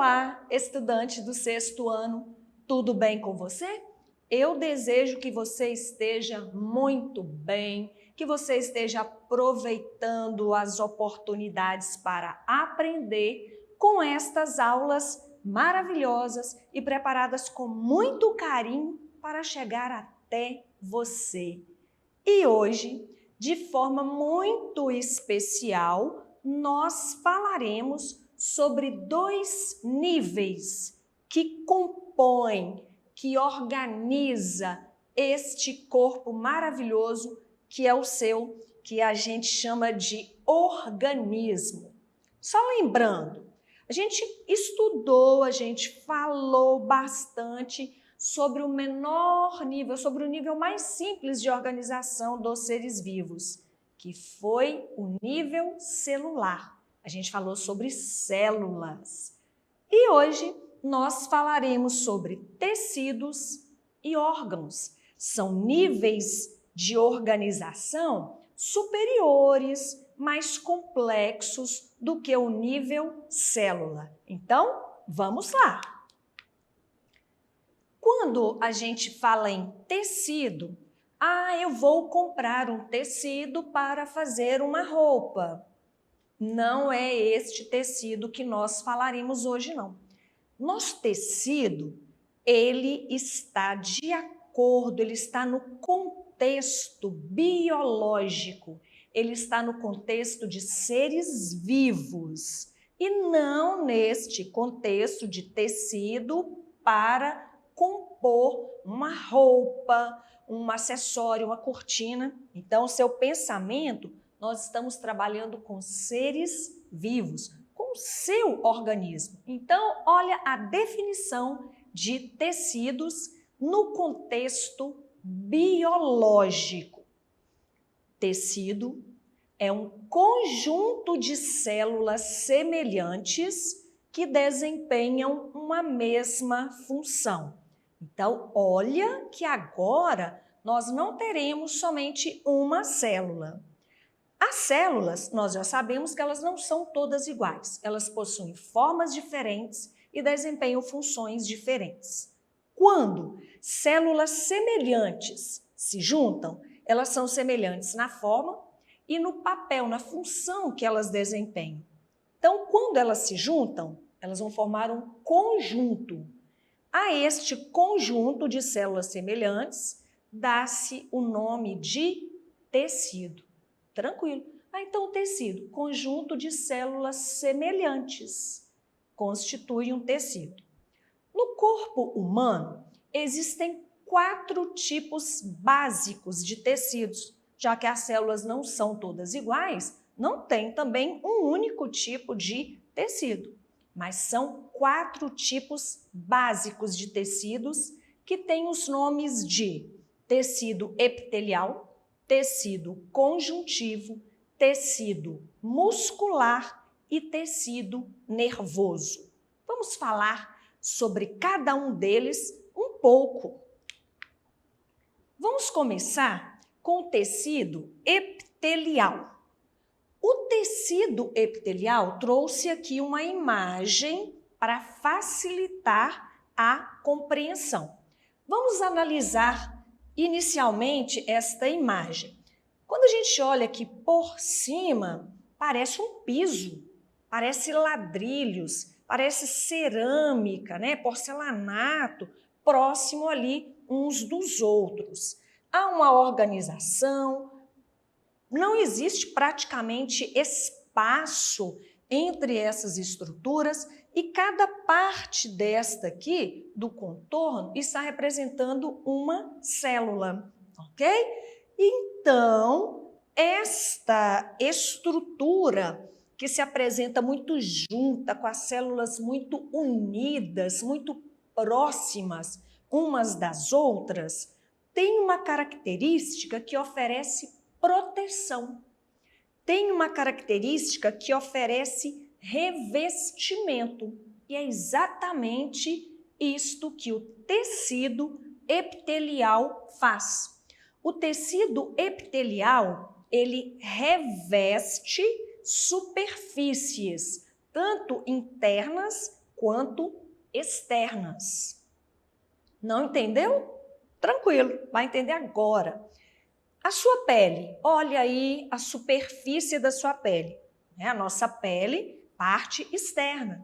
Olá, estudante do 6º ano, tudo bem com você? Eu desejo que você esteja muito bem, que você esteja aproveitando as oportunidades para aprender com estas aulas maravilhosas e preparadas com muito carinho para chegar até você. E hoje, de forma muito especial, nós falaremos sobre 2 níveis que compõem, que organiza este corpo maravilhoso que é o seu, que a gente chama de organismo. Só lembrando, a gente estudou, a gente falou bastante sobre o menor nível, sobre o nível mais simples de organização dos seres vivos, que foi o nível celular. A gente falou sobre células. E hoje nós falaremos sobre tecidos e órgãos. São níveis de organização superiores, mais complexos do que o nível célula. Então, vamos lá! Quando a gente fala em tecido, eu vou comprar um tecido para fazer uma roupa. Não é este tecido que nós falaremos hoje, não. Nosso tecido, ele está de acordo, ele está no contexto biológico, ele está no contexto de seres vivos e não neste contexto de tecido para compor uma roupa, um acessório, uma cortina. Então, seu pensamento, nós estamos trabalhando com seres vivos, com o seu organismo. Então, olha a definição de tecidos no contexto biológico. Tecido é um conjunto de células semelhantes que desempenham uma mesma função. Então, olha que agora nós não teremos somente uma célula. As células, nós já sabemos que elas não são todas iguais. Elas possuem formas diferentes e desempenham funções diferentes. Quando células semelhantes se juntam, elas são semelhantes na forma e no papel, na função que elas desempenham. Então, quando elas se juntam, elas vão formar um conjunto. A este conjunto de células semelhantes, dá-se o nome de tecido. Tranquilo. Então, o tecido, conjunto de células semelhantes, constitui um tecido. No corpo humano, existem 4 tipos básicos de tecidos. Já que as células não são todas iguais, não tem também um único tipo de tecido. Mas são 4 tipos básicos de tecidos que têm os nomes de tecido epitelial, tecido conjuntivo, tecido muscular e tecido nervoso. Vamos falar sobre cada um deles um pouco. Vamos começar com o tecido epitelial. O tecido epitelial trouxe aqui uma imagem para facilitar a compreensão. Vamos analisar inicialmente esta imagem. Quando a gente olha aqui por cima, parece um piso, parece ladrilhos, parece cerâmica, né? Porcelanato, próximo ali uns dos outros. Há uma organização, não existe praticamente espaço entre essas estruturas e cada parte desta aqui, do contorno, está representando uma célula, ok? Então, esta estrutura que se apresenta muito junta, com as células muito unidas, muito próximas umas das outras, tem uma característica que oferece proteção. Tem uma característica que oferece revestimento. E é exatamente isto que o tecido epitelial faz. O tecido epitelial, ele reveste superfícies, tanto internas quanto externas. Não entendeu? Tranquilo, vai entender agora. A sua pele, olha aí a superfície da sua pele, né? A nossa pele, parte externa.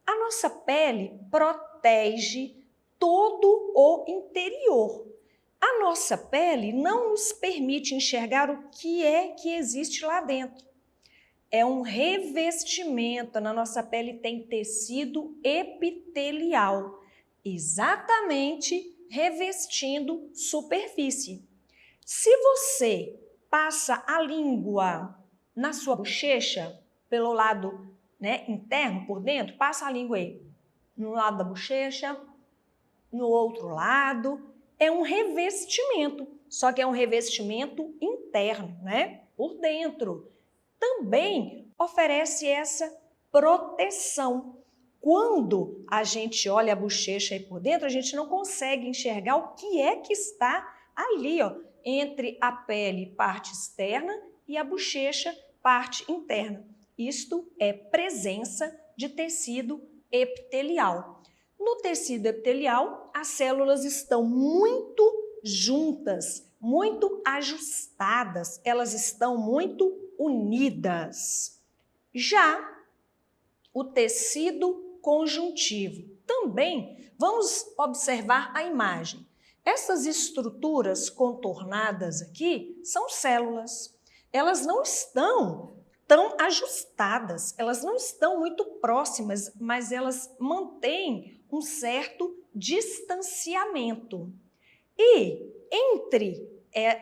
A nossa pele protege todo o interior. A nossa pele não nos permite enxergar o que é que existe lá dentro. É um revestimento, na nossa pele tem tecido epitelial, exatamente revestindo superfície. Se você passa a língua na sua bochecha, pelo lado, né, interno, por dentro, passa a língua aí, no lado da bochecha, no outro lado, é um revestimento, só que é um revestimento interno, né, por dentro. Também oferece essa proteção. Quando a gente olha a bochecha aí por dentro, a gente não consegue enxergar o que é que está ali, ó, entre a pele, parte externa, e a bochecha, parte interna. Isto é presença de tecido epitelial. No tecido epitelial, as células estão muito juntas, muito ajustadas, elas estão muito unidas. Já o tecido conjuntivo, também vamos observar a imagem. Essas estruturas contornadas aqui são células. Elas não estão tão ajustadas, elas não estão muito próximas, mas elas mantêm um certo distanciamento. E entre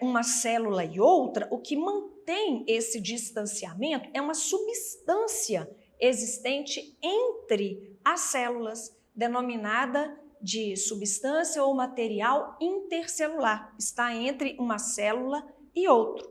uma célula e outra, o que mantém esse distanciamento é uma substância existente entre as células, denominada de substância ou material intercelular, está entre uma célula e outra.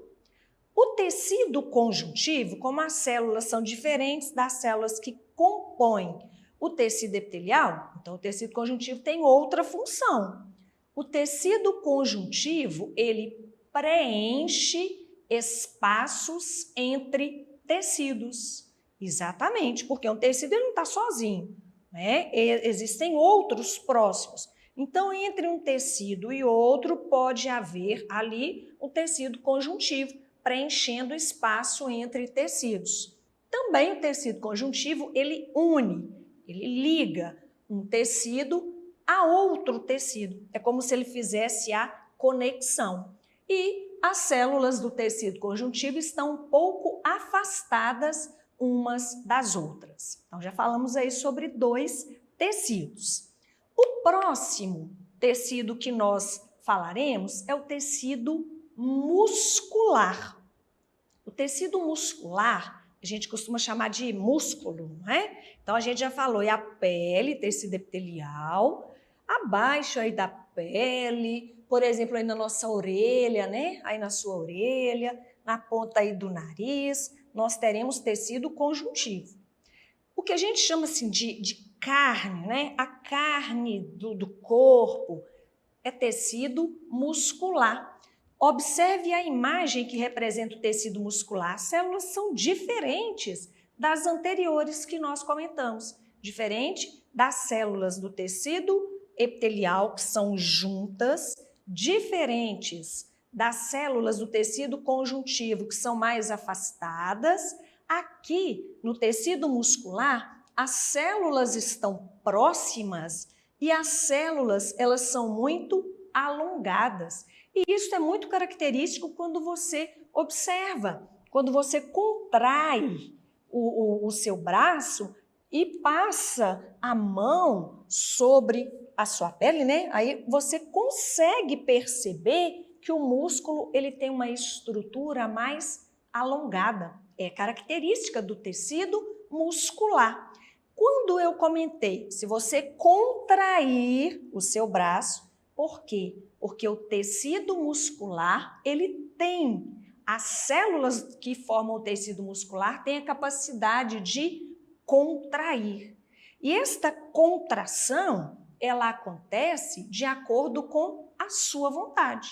O tecido conjuntivo, como as células são diferentes das células que compõem o tecido epitelial, então o tecido conjuntivo tem outra função. O tecido conjuntivo, ele preenche espaços entre tecidos. Exatamente, porque um tecido ele não está sozinho, né? Existem outros próximos. Então, entre um tecido e outro, pode haver ali um tecido conjuntivo, preenchendo espaço entre tecidos. Também o tecido conjuntivo, ele une, ele liga um tecido a outro tecido. É como se ele fizesse a conexão. E as células do tecido conjuntivo estão um pouco afastadas umas das outras. Então, já falamos aí sobre 2 tecidos. O próximo tecido que nós falaremos é o tecido muscular. O tecido muscular, a gente costuma chamar de músculo, não é? Então, a gente já falou, é a pele, tecido epitelial, abaixo aí da pele, por exemplo, aí na nossa orelha, né? Aí na sua orelha, na ponta aí do nariz, nós teremos tecido conjuntivo. O que a gente chama assim de carne, né? A carne do corpo é tecido muscular. Observe a imagem que representa o tecido muscular. As células são diferentes das anteriores que nós comentamos. Diferente das células do tecido epitelial, que são juntas, diferentes das células do tecido conjuntivo, que são mais afastadas. Aqui, no tecido muscular, as células estão próximas e as células, elas são muito alongadas. E isso é muito característico quando você observa, quando você contrai o seu braço e passa a mão sobre a sua pele, né? Aí você consegue perceber que o músculo ele tem uma estrutura mais alongada. É característica do tecido muscular. Quando eu comentei, se você contrair o seu braço, por quê? Porque o tecido muscular, ele tem, as células que formam o tecido muscular têm a capacidade de contrair. E esta contração, ela acontece de acordo com a sua vontade.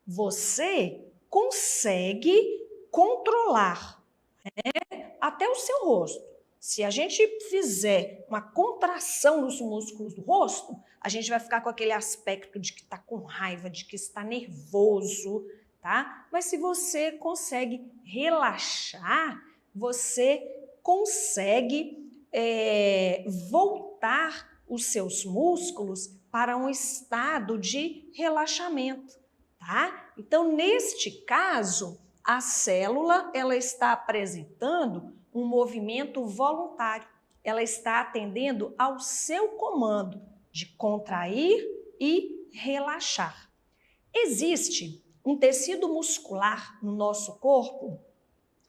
Você consegue controlar, né, até o seu rosto. Se a gente fizer uma contração nos músculos do rosto, a gente vai ficar com aquele aspecto de que está com raiva, de que está nervoso, tá? Mas se você consegue relaxar, você consegue voltar os seus músculos para um estado de relaxamento, tá? Então, neste caso, a célula ela está apresentando um movimento voluntário. Ela está atendendo ao seu comando de contrair e relaxar. Existe um tecido muscular no nosso corpo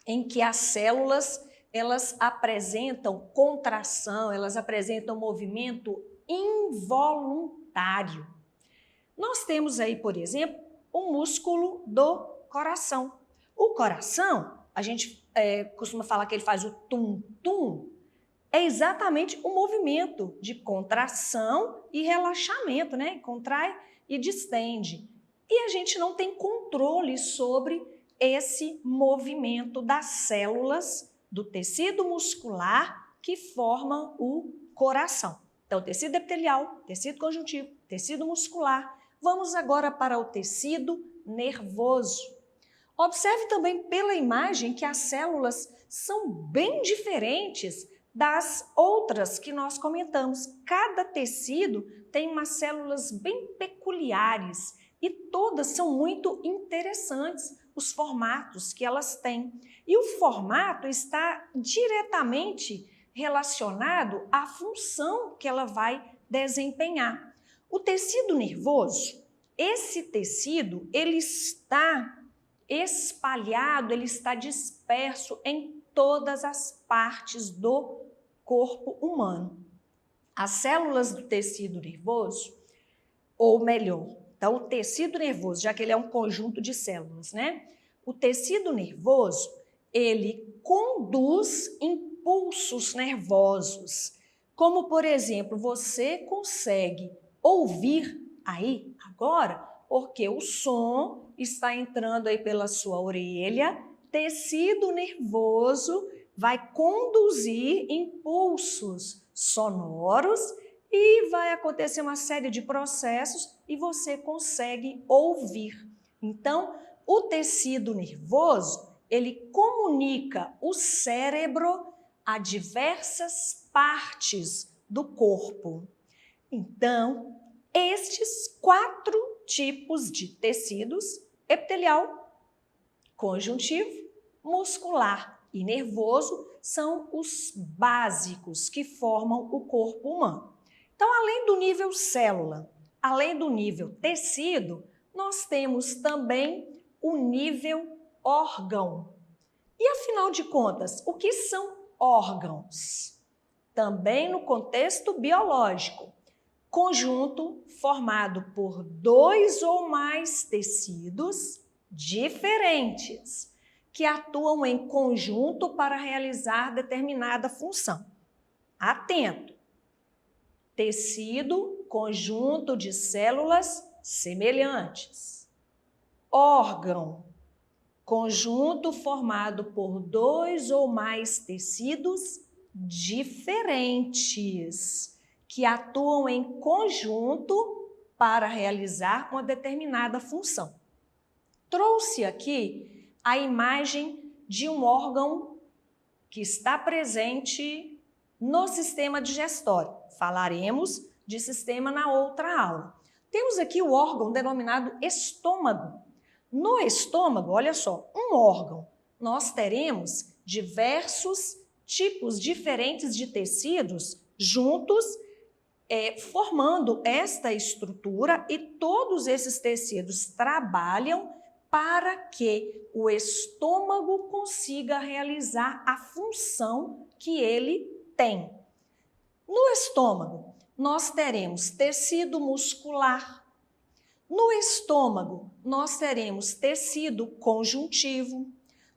em que as células elas apresentam contração, elas apresentam movimento involuntário. Nós temos aí, por exemplo, o músculo do coração. O coração, a gente costuma falar que ele faz o tum-tum, é exatamente o movimento de contração e relaxamento, né? Contrai e distende. E a gente não tem controle sobre esse movimento das células do tecido muscular que forma o coração. Então, tecido epitelial, tecido conjuntivo, tecido muscular. Vamos agora para o tecido nervoso. Observe também pela imagem que as células são bem diferentes das outras que nós comentamos. Cada tecido tem umas células bem peculiares e todas são muito interessantes, os formatos que elas têm. E o formato está diretamente relacionado à função que ela vai desempenhar. O tecido nervoso, esse tecido, ele está espalhado, ele está disperso em todas as partes do corpo humano. As células do tecido nervoso, ou melhor, então o tecido nervoso, já que ele é um conjunto de células, né? O tecido nervoso, ele conduz impulsos nervosos, como por exemplo, você consegue ouvir aí agora, porque o som está entrando aí pela sua orelha, tecido nervoso vai conduzir impulsos sonoros e vai acontecer uma série de processos e você consegue ouvir. Então, o tecido nervoso, ele comunica o cérebro a diversas partes do corpo. Então, estes 4 tipos de tecidos, epitelial, conjuntivo, muscular e nervoso, são os básicos que formam o corpo humano. Então, além do nível célula, além do nível tecido, nós temos também o nível órgão. E afinal de contas, o que são órgãos? Também no contexto biológico, conjunto formado por 2 ou mais tecidos diferentes que atuam em conjunto para realizar determinada função. Atento! Tecido, conjunto de células semelhantes. Órgão, conjunto formado por 2 ou mais tecidos diferentes que atuam em conjunto para realizar uma determinada função. Trouxe aqui a imagem de um órgão que está presente no sistema digestório. Falaremos de sistema na outra aula. Temos aqui o órgão denominado estômago. No estômago, olha só, um órgão. Nós teremos diversos tipos diferentes de tecidos juntos, formando esta estrutura, e todos esses tecidos trabalham para que o estômago consiga realizar a função que ele tem. No estômago, nós teremos tecido muscular. No estômago, nós teremos tecido conjuntivo.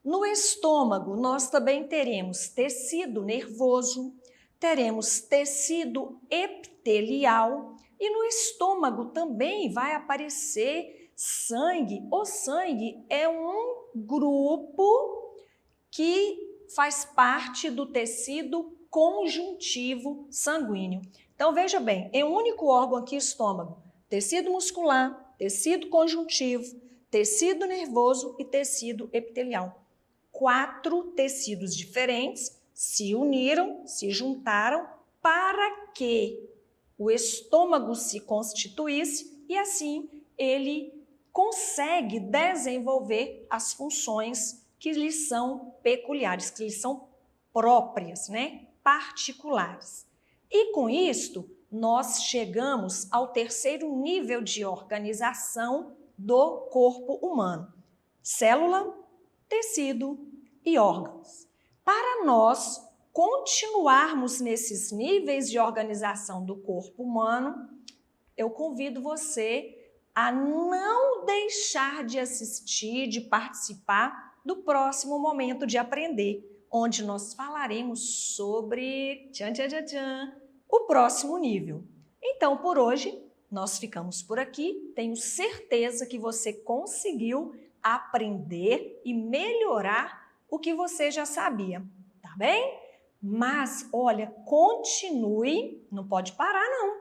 No estômago, nós também teremos tecido nervoso, teremos tecido epitelial e no estômago também vai aparecer sangue. O sangue é um grupo que faz parte do tecido conjuntivo sanguíneo. Então, veja bem, é um único órgão aqui, estômago, tecido muscular, tecido conjuntivo, tecido nervoso e tecido epitelial. 4 tecidos diferentes se uniram, se juntaram para que o estômago se constituísse e assim ele consegue desenvolver as funções que lhe são peculiares, que lhe são próprias, né? Particulares. E com isto, nós chegamos ao 3º nível de organização do corpo humano: célula, tecido e órgãos. Para nós continuarmos nesses níveis de organização do corpo humano, eu convido você a não deixar de assistir, de participar do próximo Momento de Aprender, onde nós falaremos sobre o próximo nível. Então, por hoje, nós ficamos por aqui. Tenho certeza que você conseguiu aprender e melhorar o que você já sabia, tá bem? Mas, olha, continue, não pode parar não.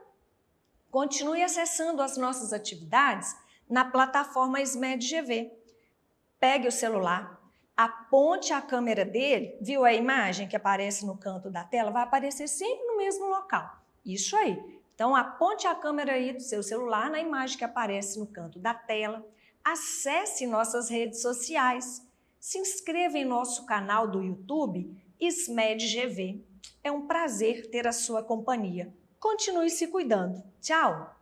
Continue acessando as nossas atividades na plataforma SMED-GV. Pegue o celular, aponte a câmera dele, viu a imagem que aparece no canto da tela? Vai aparecer sempre no mesmo local. Isso aí. Então, aponte a câmera aí do seu celular na imagem que aparece no canto da tela. Acesse nossas redes sociais. Se inscreva em nosso canal do YouTube, SMED-GV. É um prazer ter a sua companhia. Continue se cuidando. Tchau!